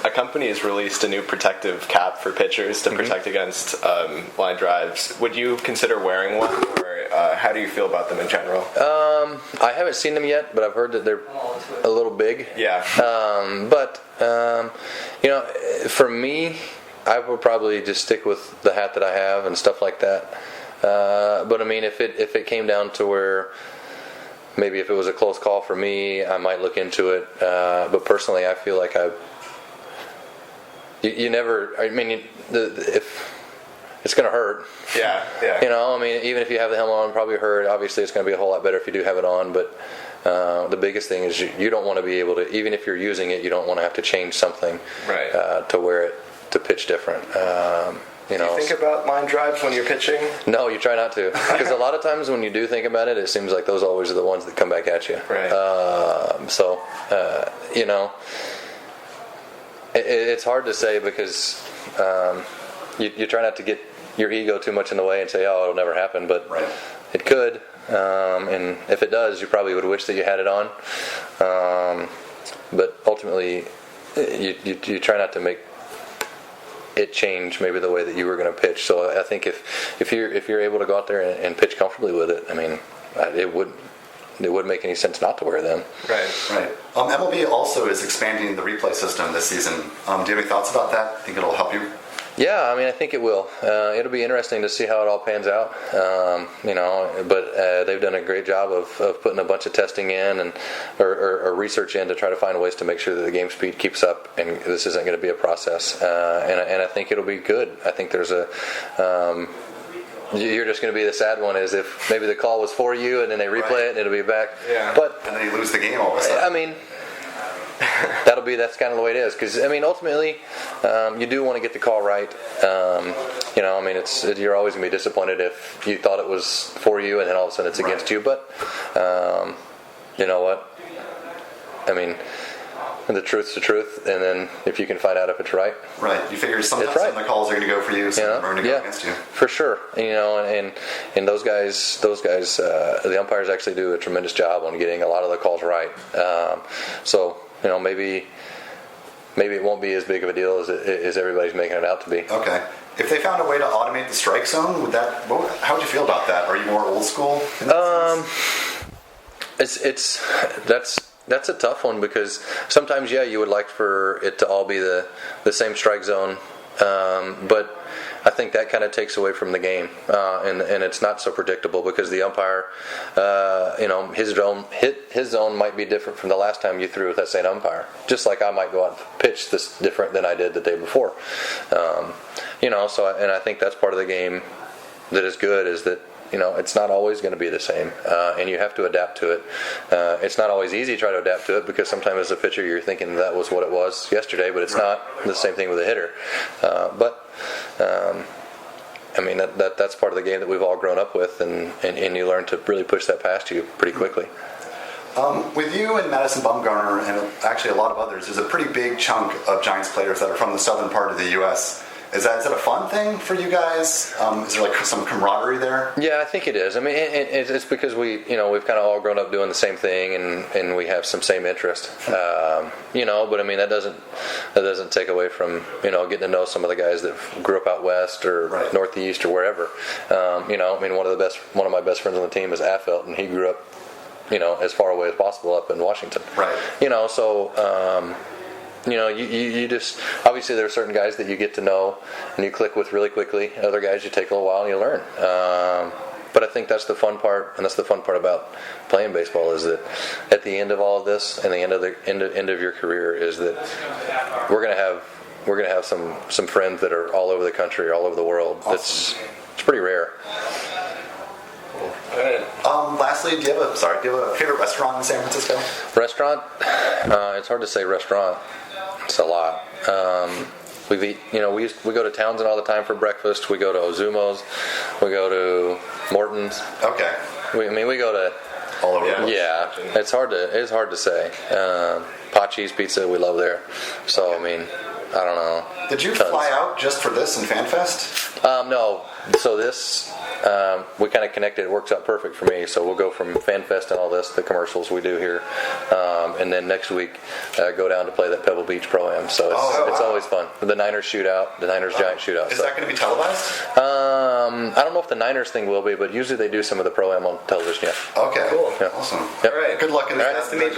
a company has released a new protective cap for pitchers to protect against line drives. Would you consider wearing one, or how do you feel about them in general? I haven't seen them yet, but I've heard that they're a little big. Yeah. For me, I would probably just stick with the hat that I have and stuff like that. But I mean, if it came down to where maybe if it was a close call for me, I might look into it. But personally, I feel like if it's going to hurt. Yeah. I mean, even if you have the helmet on, probably hurt. Obviously, it's going to be a whole lot better if you do have it on. But the biggest thing is you don't want to be able to, even if you're using it, you don't want to have to change something to wear it to pitch different. Do you think about line drives when you're pitching? No, you try not to. Because a lot of times when you do think about it, it seems like those always are the ones that come back at you. Right. It's hard to say because you try not to get your ego too much in the way and say, oh, it'll never happen. But it could. And if it does, you probably would wish that you had it on. But ultimately, you try not to make it change maybe the way that you were going to pitch. So I think if you're able to go out there and pitch comfortably with it, I mean, it wouldn't make any sense not to wear them. Right. MLB also is expanding the replay system this season. Do you have any thoughts about that? Think it'll help you? Yeah, I mean, I think it will. It'll be interesting to see how it all pans out. But they've done a great job of putting a bunch of testing in or research in to try to find ways to make sure that the game speed keeps up, and this isn't going to be a process. And I think it'll be good. I think there's you're just going to be the sad one is if maybe the call was for you and then they replay it and it'll be back. Yeah. And then you lose the game all of a sudden. I mean, that's kind of the way it is, because I mean ultimately you do want to get the call right. I mean you're always gonna be disappointed if you thought it was for you and then all of a sudden it's against you, but you know what, I mean, the truth's the truth, and then if you can find out if it's right, you figure sometimes some of the calls are going to go for you, some are going to go against you, for sure. And those guys the umpires actually do a tremendous job on getting a lot of the calls right. So maybe it won't be as big of a deal as everybody's making it out to be. Okay. If they found a way to automate the strike zone, how would you feel about that? Are you more old school in that sense? That's a tough one, because sometimes you would like for it to all be the same strike zone, but I think that kind of takes away from the game, and it's not so predictable because the umpire, his zone might be different from the last time you threw with that same umpire. Just like I might go out and pitch this different than I did the day before. And I think that's part of the game that is good, is that it's not always going to be the same, and you have to adapt to it. It's not always easy to try to adapt to it, because sometimes as a pitcher you're thinking that was what it was yesterday, but it's not. The same thing with a hitter. I mean that's part of the game that we've all grown up with, and you learn to really push that past you pretty quickly. With you and Madison Bumgarner, and actually a lot of others, there's a pretty big chunk of Giants players that are from the southern part of the U.S. Is that a fun thing for you guys? Is there like some camaraderie there? Yeah, I think it is. I mean, it's because we've kind of all grown up doing the same thing, and we have some same interest. But I mean that doesn't take away from getting to know some of the guys that grew up out west or northeast or wherever. I mean one of my best friends on the team is Affelt, and he grew up as far away as possible up in Washington. You just, obviously there are certain guys that you get to know and you click with really quickly. Other guys you take a little while and you learn. But I think that's the fun part, and that's the fun part about playing baseball, is that at the end of all of this, and the end of your career, is that we're gonna have some friends that are all over the country, all over the world. Awesome. It's pretty rare. Lastly, do you have a favorite restaurant in San Francisco? Restaurant? It's hard to say restaurant. It's a lot. We go to Townsend all the time for breakfast. We go to Ozumo's. We go to Morton's. Okay. We go to all over. Yeah, it's hard to say. Pachi's Pizza, we love there. So I mean, I don't know. Did you fly out just for this and FanFest? No. So this we kind of connected. It works out perfect for me. So we'll go from FanFest and all this, the commercials we do here, and then next week go down to play that Pebble Beach Pro-Am. So it's always fun. The Niners shootout, the Niners Giant shootout. Is that going to be televised? I don't know if the Niners thing will be, but usually they do some of the Pro-Am on television. Yeah. Okay. Cool. Yeah. Awesome. Yep. All right. Good luck in the Nice to meet you.